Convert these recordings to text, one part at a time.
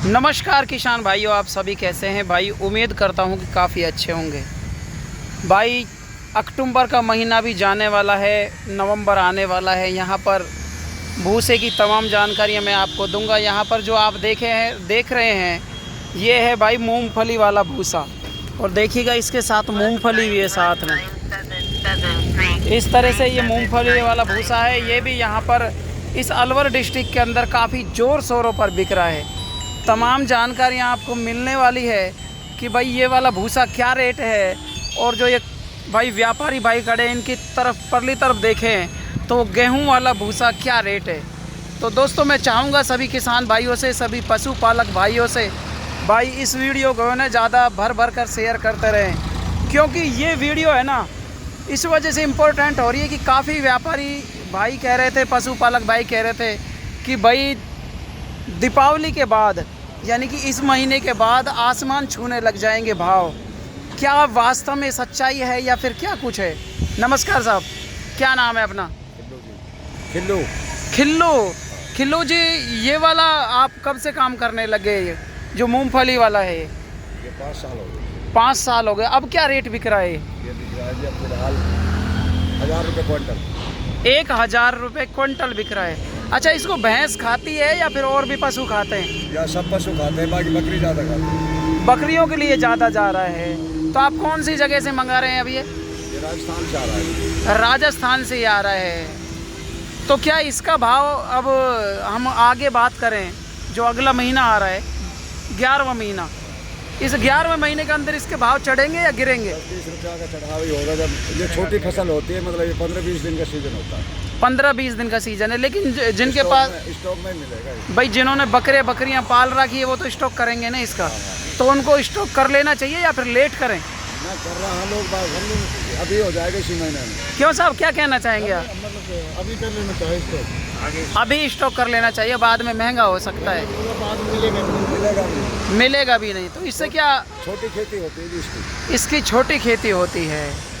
नमस्कार किसान भाइयों, आप सभी कैसे हैं भाई। उम्मीद करता हूं कि काफ़ी अच्छे होंगे भाई। अक्टूबर का महीना भी जाने वाला है, नवंबर आने वाला है। यहां पर भूसे की तमाम जानकारियां मैं आपको दूंगा। यहां पर जो आप देख रहे हैं ये है भाई मूंगफली वाला भूसा, और देखिएगा इसके साथ मूंगफली भी है साथ में। इस तरह से ये मूंगफली वाला भूसा है। ये भी यहाँ पर इस अलवर डिस्ट्रिक्ट के अंदर काफ़ी ज़ोर शोरों पर बिक रहा है। तमाम जानकारियाँ आपको मिलने वाली है कि भाई ये वाला भूसा क्या रेट है, और जो ये भाई व्यापारी भाई खड़े इनकी तरफ परली तरफ देखें तो गेहूं वाला भूसा क्या रेट है। तो दोस्तों, मैं चाहूँगा सभी किसान भाइयों से, सभी पशुपालक भाइयों से भाई इस वीडियो को ना ज़्यादा भर कर शेयर करते रहें, क्योंकि ये वीडियो है ना इस वजह से इम्पोर्टेंट हो रही है कि काफ़ी व्यापारी भाई कह रहे थे, पशुपालक भाई कह रहे थे कि भाई दीपावली के बाद यानी कि इस महीने के बाद आसमान छूने लग जाएंगे भाव। क्या वास्तव में सच्चाई है या फिर क्या कुछ है। नमस्कार साहब, क्या नाम है अपना? खिल्लू जी, ये वाला आप कब से काम करने लगे? जो मूंगफली वाला है ये 5 साल हो गए। 5 साल हो गए। अब क्या रेट बिक रहा है? ये बिक रहा है जी अब फिलहाल 1000 रुपये क्विंटल। 1000 रुपये क्विंटल बिक रहा है। अच्छा, इसको भैंस खाती है या फिर और भी पशु खाते हैं? या सब पशु खाते हैं, बाकी बकरी ज़्यादा खाते हैं। बकरियों के लिए ज़्यादा जा रहा है। तो आप कौन सी जगह से मंगा रहे हैं अभी? ये राजस्थान से आ रहा है। राजस्थान से ही आ रहा है। तो क्या इसका भाव, अब हम आगे बात करें, जो अगला महीना आ रहा है 11वां महीना, इस 11वें महीने के अंदर इसके भाव चढ़ेंगे या गिरेंगे? 30 रुपये का चढ़ाव ही होगा। जब ये छोटी फसल होती है, मतलब ये 15-20 दिन का सीजन होता है। 15-20 दिन का सीजन है, लेकिन जिनके पास स्टॉक में मिलेगा ये। भाई जिन्होंने बकरियां पाल रखी है वो तो स्टॉक करेंगे ना इसका। तो उनको स्टॉक कर लेना चाहिए या फिर लेट करें? ना कर रहा हम लोग अभी हो जाएगा इसी महीने में। क्यों साहब, क्या कहना चाहेंगे आप? मतलब अभी कर लेना चाहिए स्टॉक। अभी स्टॉक कर लेना चाहिए, बाद में महंगा हो सकता है। बाद में मिलेगा भी नहीं। तो इससे क्या, छोटी खेती होती है जी इसकी छोटी खेती होती है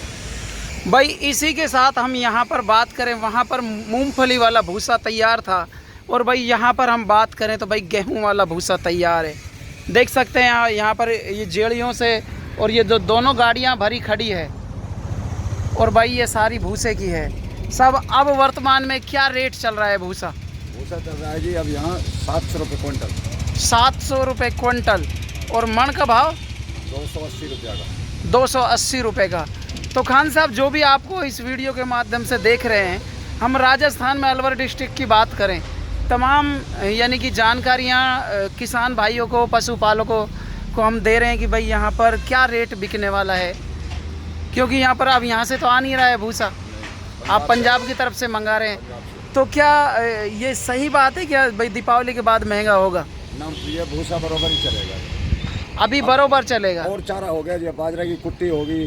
भाई। इसी के साथ हम यहाँ पर बात करें, वहाँ पर मूंगफली वाला भूसा तैयार था, और भाई यहाँ पर हम बात करें तो भाई गेहूं वाला भूसा तैयार है। देख सकते हैं यहाँ पर ये जेड़ियों से, और ये जो दोनों गाड़ियाँ भरी खड़ी है, और भाई ये सारी भूसे की है सब। अब वर्तमान में क्या रेट चल रहा है भूसा? भूसा चल रहा है जी अब यहाँ 700 रुपये क्विंटल। 700 रुपये क्विंटल। और मण का भाव 280 रुपये का। 280 रुपये का। तो खान साहब, जो भी आपको इस वीडियो के माध्यम से देख रहे हैं, हम राजस्थान में अलवर डिस्ट्रिक्ट की बात करें, तमाम यानी कि जानकारियाँ किसान भाइयों को, पशुपालकों को हम दे रहे हैं कि भाई यहाँ पर क्या रेट बिकने वाला है। क्योंकि यहाँ पर अब यहाँ से तो आ नहीं रहा है भूसा, आप पंजाब की तरफ से मंगा रहे हैं। तो क्या ये सही बात है क्या भाई दीपावली के बाद महंगा होगा? ना, ये भूसा बराबर ही चलेगा। अभी बरोबर चलेगा। और चारा हो गया, जो बाजरा की कुट्टी होगी,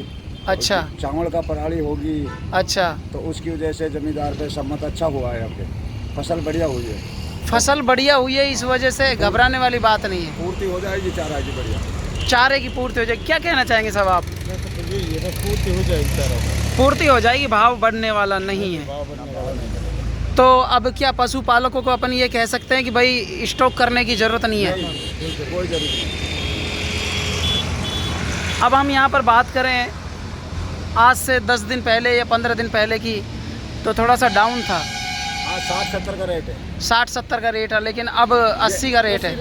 अच्छा, चावल का पराली होगी, अच्छा। तो उसकी वजह से जमींदार पे सम्मत अच्छा हुआ है। आपके फसल बढ़िया हुई है। फसल बढ़िया हुई है, इस वजह से घबराने वाली बात नहीं है। पूर्ति हो जाएगी चारा की बढ़िया। चारे की पूर्ति हो जाएगी। क्या कहना चाहेंगे साहब आप? पूर्ति हो जाएगी चारा। पूर्ति हो जाएगी, भाव बढ़ने वाला नहीं है। तो अब क्या पशुपालकों को अपन ये कह सकते हैं कि भाई स्टॉक करने की ज़रूरत नहीं है? कोई जरूरत नहीं। अब हम यहाँ पर बात करें आज से 10 दिन पहले या 15 दिन पहले की, तो थोड़ा सा डाउन था। 60-70 का रेट है। 60-70 का रेट है, लेकिन अब 80 का रेट है।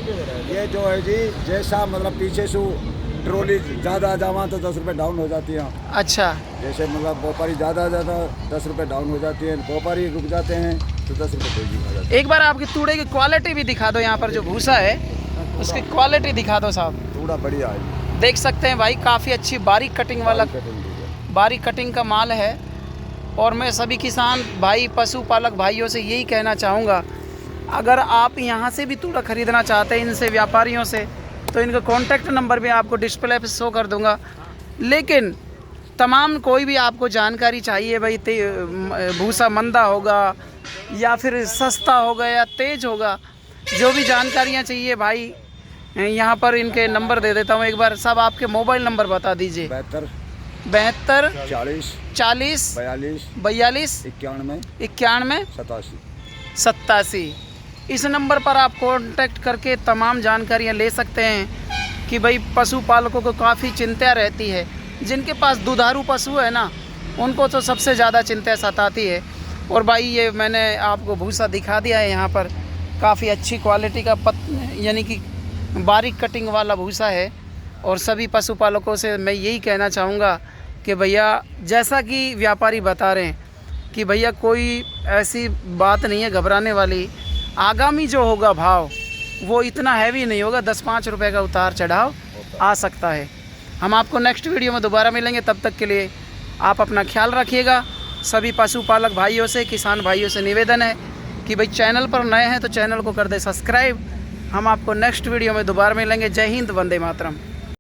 ये जो है जी, जैसा मतलब पीछे से ट्रॉली ज़्यादा जावा तो 10 रुपये डाउन हो जाती है। अच्छा, जैसे मतलब व्यापारी ज़्यादा 10 रुपये डाउन हो जाती है, व्यापारी रुक जाते हैं तो 10 रुपये तेजी हो जाती है। एक बार आपकी तूड़े की क्वालिटी भी दिखा दो। यहाँ पर जो भूसा है उसकी क्वालिटी दिखा दो साहब। थोड़ा बढ़िया है, देख सकते हैं भाई, काफ़ी अच्छी बारीक कटिंग वाला, बारीक कटिंग का माल है। और मैं सभी किसान भाई, पशुपालक भाइयों से यही कहना चाहूँगा, अगर आप यहाँ से भी तूड़ा ख़रीदना चाहते हैं इनसे, व्यापारियों से, तो इनका कॉन्टैक्ट नंबर भी आपको डिस्प्ले पे शो कर दूँगा। लेकिन तमाम कोई भी आपको जानकारी चाहिए भाई, भूसा मंदा होगा या फिर सस्ता होगा या तेज़ होगा, जो भी जानकारियाँ चाहिए भाई, यहाँ पर इनके नंबर दे देता हूँ। एक बार सब आपके मोबाइल नंबर बता दीजिए। 72 40 40 42 91 91 87। 87। इस नंबर पर आप कांटेक्ट करके तमाम जानकारियाँ ले सकते हैं कि भाई पशुपालकों को काफ़ी चिंता रहती है। जिनके पास दुधारू पशु है ना, उनको तो सबसे ज़्यादा चिंता सताती है। और भाई ये मैंने आपको भूसा दिखा दिया है, यहाँ पर काफ़ी अच्छी क्वालिटी का यानी कि बारीक कटिंग वाला भूसा है। और सभी पशुपालकों से मैं यही कहना चाहूँगा कि भैया जैसा कि व्यापारी बता रहे हैं कि भैया कोई ऐसी बात नहीं है घबराने वाली। आगामी जो होगा भाव वो इतना हैवी नहीं होगा, 10-5 रुपये का उतार चढ़ाव आ सकता है। हम आपको नेक्स्ट वीडियो में दोबारा मिलेंगे, तब तक के लिए आप अपना ख्याल रखिएगा। सभी पशुपालक भाइयों से, किसान भाइयों से निवेदन है कि भाई चैनल पर नए हैं तो चैनल को कर दे सब्सक्राइब। हम आपको नेक्स्ट वीडियो में दोबारा मिलेंगे। जय हिंद, वंदे मातरम।